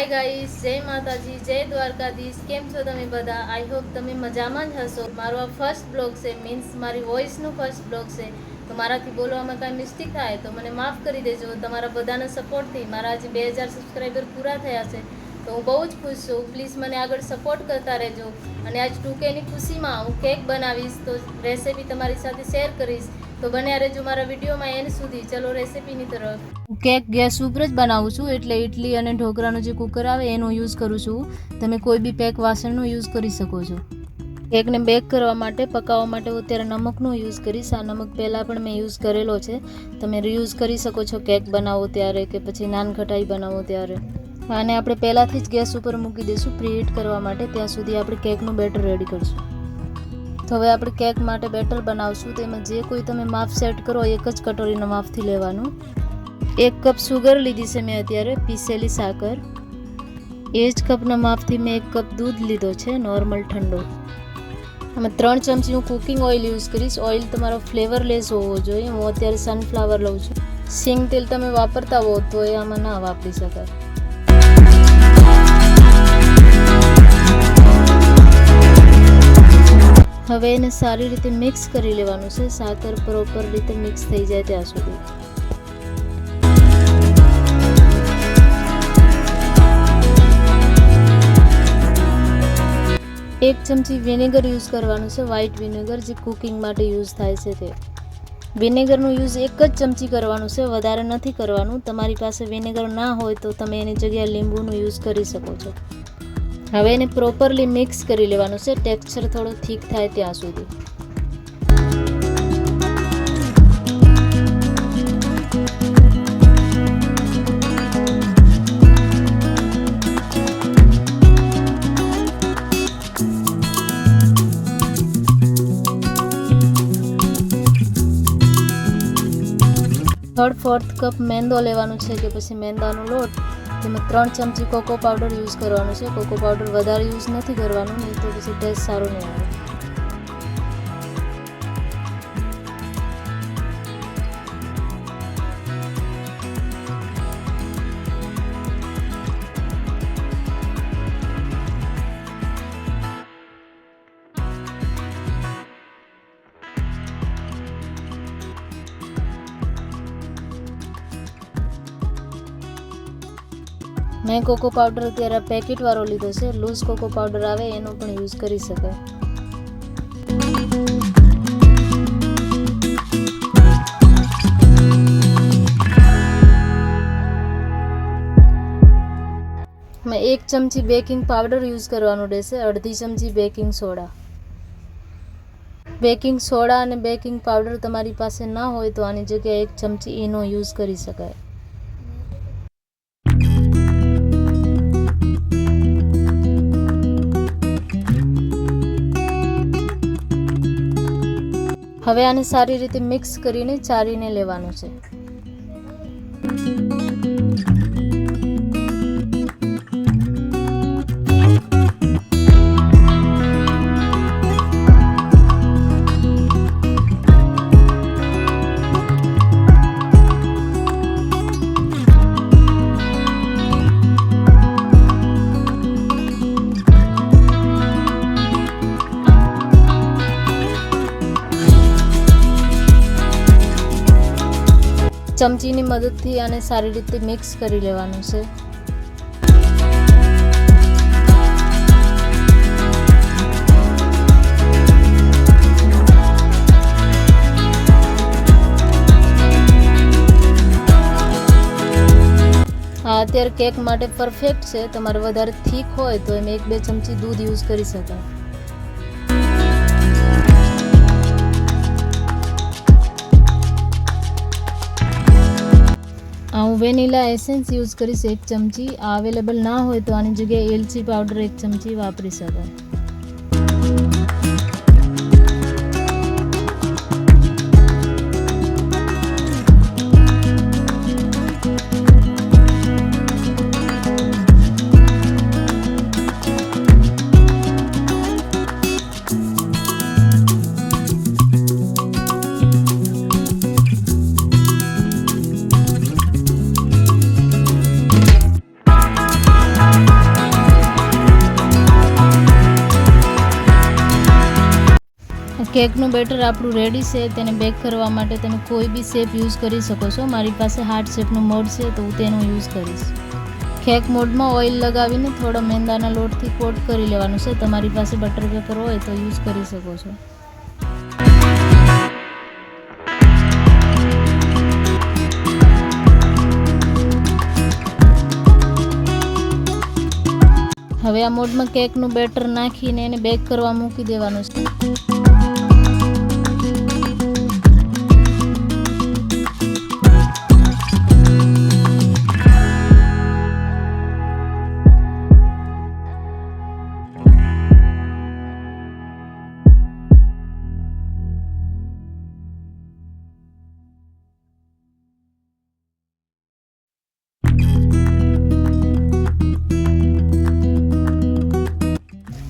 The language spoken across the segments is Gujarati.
હાય ગાઈસ, જય માતાજી, જય દ્વારકાધીશ. કેમ છો તમે બધા? આઈ હોપ તમે મજામાં જ હશો. મારો આ ફર્સ્ટ બ્લોગ છે, મીન્સ મારી વોઇસનું ફર્સ્ટ બ્લોગ છે. તો મારાથી બોલવામાં કાંઈ મિસ્ટેક થાય તો મને માફ કરી દેજો. તમારા બધાના સપોર્ટથી મારા આજે 2000 સબસ્ક્રાઈબર પૂરા થયા છે, તો હું બહુ જ ખુશ છું. પ્લીઝ મને આગળ સપોર્ટ કરતા રહેજો. અને આજ 2Kની ખુશીમાં હું કેક બનાવીશ, તો રેસીપી તમારી સાથે શેર કરીશ. તો બન્યા રહેજો મારા વિડીયોમાં એન્ડ સુધી. ચલો રેસીપીની તરફ. કેક ગેસ ઉપર જ બનાવું છું, એટલે ઇડલી અને ઢોકળાનું જે કુકર આવે એનો યુઝ કરું છું. તમે કોઈ બી પેક વાસણનો યુઝ કરી શકો છો. કેકને બેક કરવા માટે, પકાવવા માટે હું અત્યારે નમકનો યુઝ કરીશ. આ નમક પહેલાં પણ મેં યુઝ કરેલો છે, તમે રીયુઝ કરી શકો છો કેક બનાવો ત્યારે કે પછી નાનખટાઈ બનાવો ત્યારે. અને આપણે પહેલાંથી જ ગેસ ઉપર મૂકી દઈશું પ્રીહીટ કરવા માટે. ત્યાં સુધી આપણે કેકનું બેટર રેડી કરીશું. તો હવે આપણે કેક માટે બેટર બનાવશું. તેમાં જે કોઈ તમે માપ સેટ કરો એક જ કટોરીના માપથી લેવાનું. 1 કપ સુગર લીધી છે મેં અત્યારે, પીસેલી સાકર. એ જ કપના માપથી મેં 1 કપ દૂધ લીધો છે, નોર્મલ ઠંડો. આમાં 3 ચમચી હું કુકિંગ ઓઇલ યુઝ કરીશ. ઓઇલ તમારો ફ્લેવરલેસ હોવો જોઈએ. હું અત્યારે સનફ્લાવર લઉં છું. સિંગ તેલ તમે વાપરતા હો તો એ આમાં ના વાપરી શકાય. હવે એને સારી રીતે મિક્સ કરી લેવાનું છે. સાકર પ્રોપર રીતે મિક્સ થઈ જાય ત્યાં સુધી. 1 ચમચી વિનેગર યુઝ કરવાનું છે, વ્હાઇટ વિનેગર જે કુકિંગ માટે યુઝ થાય છે તે. વિનેગરનું યુઝ 1 જ ચમચી કરવાનું છે, વધારે નથી કરવાનું. તમારી પાસે વિનેગર ના હોય તો તમે એની જગ્યાએ લીંબુનું યુઝ કરી શકો છો. હવે એને પ્રોપરલી મિક્સ કરી લેવાનું છે, ટેક્સચર થોડો થીક થાય ત્યાં સુધી. થર્ડ 4th કપ મેંદો લેવાનું છે કે પછી મેંદાનો લોટ. તેમાં 3 ચમચી કોકો પાવડર યુઝ કરવાનું છે. કોકો પાવડર વધારે યુઝ નથી કરવાનું, નહીં તો પછી ટેસ્ટ સારો નહીં આવે. મેં કોકો પાવડર અત્યારે પેકેટવાળો લીધો છે. લૂઝ કોકો પાવડર આવે એનો પણ યુઝ કરી શકાય. મેં 1 ચમચી બેકિંગ પાવડર યુઝ કરવાનું રહેશે, અડધી ચમચી બેકિંગ સોડા. બેકિંગ સોડા અને બેકિંગ પાવડર તમારી પાસે ના હોય તો આની જગ્યાએ 1 ચમચી ઈનો યુઝ કરી શકાય. હવે આને સારી રીતે મિક્સ કરીને ચારીને લેવાનું છે. ચમચીની મદદથી આને સારી રીતે મિક્સ કરી લેવાનું છે. અત્યારે કેક માટે પરફેક્ટ છે. તમારે વધારે થીક હોય તો એમાં 1-2 ચમચી દૂધ યુઝ કરી શકાય. હું વેનીલા એસેન્સ યુઝ કરીશ 1 ચમચી. આ અવેલેબલ ના હોય તો આની જગ્યાએ એલચી પાવડર 1 ચમચી વાપરી શકાય. કેકનું બેટર આપણું રેડી છે. તેને બેક કરવા માટે તમે કોઈ બી શેપ યુઝ કરી શકો છો. મારી પાસે હાર્ટ શેપનું મોડ છે તો હું તેનો યુઝ કરીશ. કેક મોડમાં ઓઇલ લગાવીને થોડો મેંદાના લોટથી કોટ કરી લેવાનું છે. તમારી પાસે બટર પેપર હોય તો યુઝ કરી શકો છો. હવે આ મોડમાં કેકનું બેટર નાખીને એને બેક કરવા મૂકી દેવાનું છે.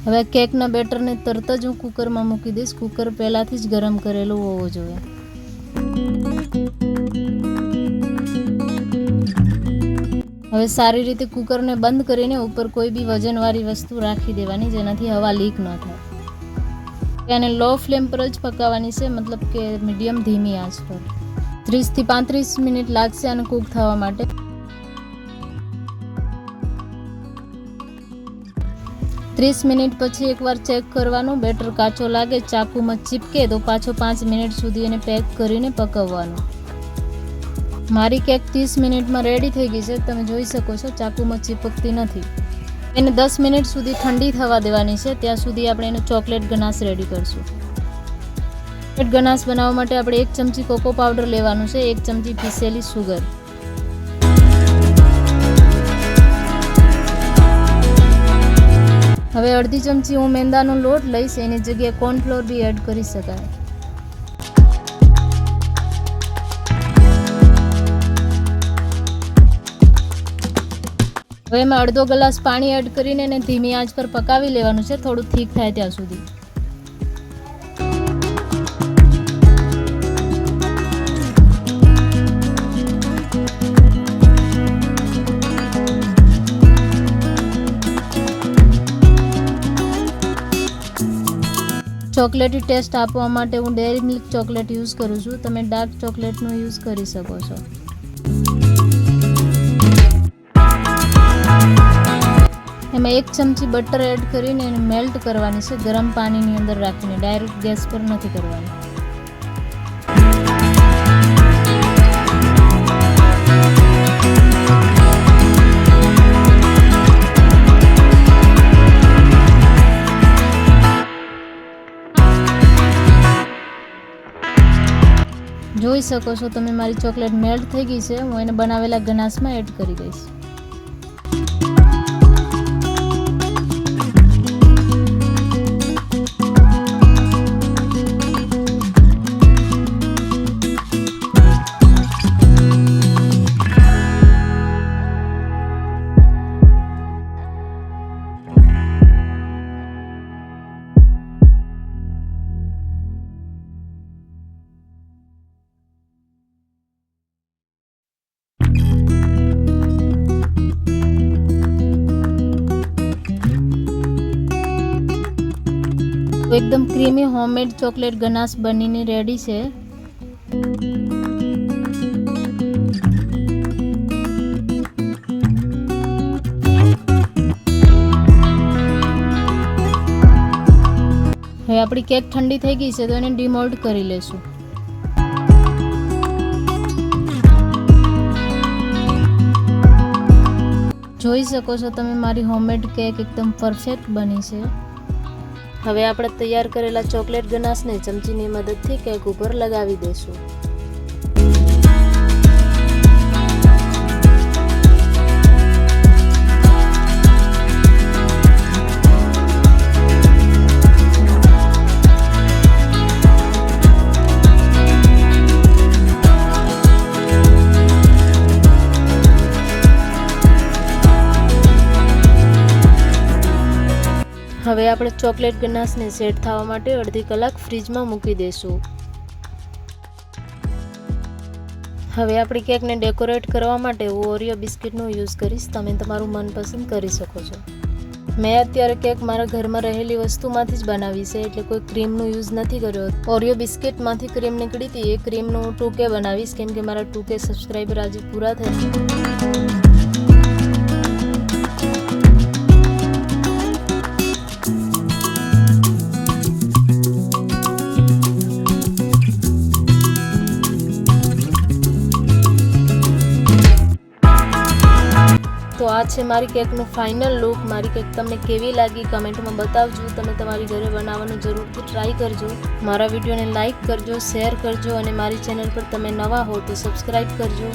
હવે કેકના બેટરને તરત જ હું કુકરમાં મૂકી દઈશ. કુકર પહેલાંથી જ ગરમ કરેલું હોવો જોઈએ. હવે સારી રીતે કુકરને બંધ કરીને ઉપર કોઈ બી વજનવાળી વસ્તુ રાખી દેવાની, જેનાથી હવા લીક ન થાય. અને લો ફ્લેમ પર જ પકાવવાની છે, મતલબ કે મીડિયમ ધીમી આંચ પર. 30 થી 35 મિનિટ લાગશે આને કૂક થવા માટે. 30 મિનિટ પછી એકવાર ચેક કરવાનું. બેટર કાચો લાગે, ચાકુમાં ચીપકે તો પાછો 5 મિનિટ સુધી એને પેક કરીને પકવવાનું. મારી કેક 30 મિનિટમાં રેડી થઈ ગઈ છે. તમે જોઈ શકો છો ચાકુમાં ચીપકતી નથી. એને 10 મિનિટ સુધી ઠંડી થવા દેવાની છે. ત્યાં સુધી આપણે એનો ચોકલેટ ગનાશ રેડી કરશું. ચોકલેટ ગનાશ બનાવવા માટે આપણે 1 ચમચી કોકો પાવડર લેવાનું છે, 1 ચમચી પીસેલી સુગર. હવે અડધી ચમચી હું મેંદાનો લોટ લઈશ. એની જગ્યાએ કોર્નફ્લોર બી એડ કરી શકાય. હવે એમાં અડધો ગ્લાસ પાણી એડ કરીને એને ધીમી આંચ પર પકાવી લેવાનું છે, થોડું થીક થાય ત્યાં સુધી. ચોકલેટી ટેસ્ટ આપવા માટે હું ડેરી મિલ્ક ચોકલેટ યુઝ કરું છું. તમે ડાર્ક ચોકલેટનો યુઝ કરી શકો છો. એમાં 1 ચમચી બટર એડ કરીને એને મેલ્ટ કરવાની છે, ગરમ પાણીની અંદર રાખીને. ડાયરેક્ટ ગેસ પર નથી કરવાની. જોઈ શકો છો તમે મારી ચોકલેટ મેલ્ટ થઈ ગઈ છે. હું એને બનાવેલા ગનાશમાં એડ કરી દઈશ. એકદમ ક્રીમી હોમમેડ ચોકલેટ ગનાશ બનીને રેડી છે. હવે આપણી કેક ઠંડી થઈ ગઈ છે તો એને ડીમોલ્ડ કરી લેશું. જોઈ શકો છો તમે મારી હોમમેડ કેક એકદમ પરફેક્ટ બની છે. હવે આપણે તૈયાર કરેલા ચોકલેટ ગનાશને ચમચીની મદદથી કેક ઉપર લગાવી દઈશું. હવે આપણે ચોકલેટ ગનાશને સેટ થવા માટે અડધી કલાક ફ્રીજમાં મૂકી દઈશું. હવે આપણી કેકને ડેકોરેટ કરવા માટે હું ઓરિયો બિસ્કિટનો યુઝ કરીશ. તમે તમારું મનપસંદ કરી શકો છો. મેં અત્યારે કેક મારા ઘરમાં રહેલી વસ્તુમાંથી જ બનાવી છે, એટલે કોઈ ક્રીમનો યુઝ નથી કર્યો. ઓરિયો બિસ્કિટમાંથી ક્રીમ નીકળી હતી, એ ક્રીમનું 2K બનાવીશ, કેમ કે મારા 2K સબસ્ક્રાઈબર આજે પૂરા થયા. તો આ છે મારી કેકનું ફાઇનલ લુક. મારી કેક તમને કેવી લાગી કમેન્ટમાં બતાવજો. તમે તમારી ઘરે બનાવવાનું જરૂરથી ટ્રાય કરજો. મારા વિડીયોને લાઇક કરજો, શેર કરજો અને મારી ચેનલ પર તમે નવા હો તો સબસ્ક્રાઈબ કરજો.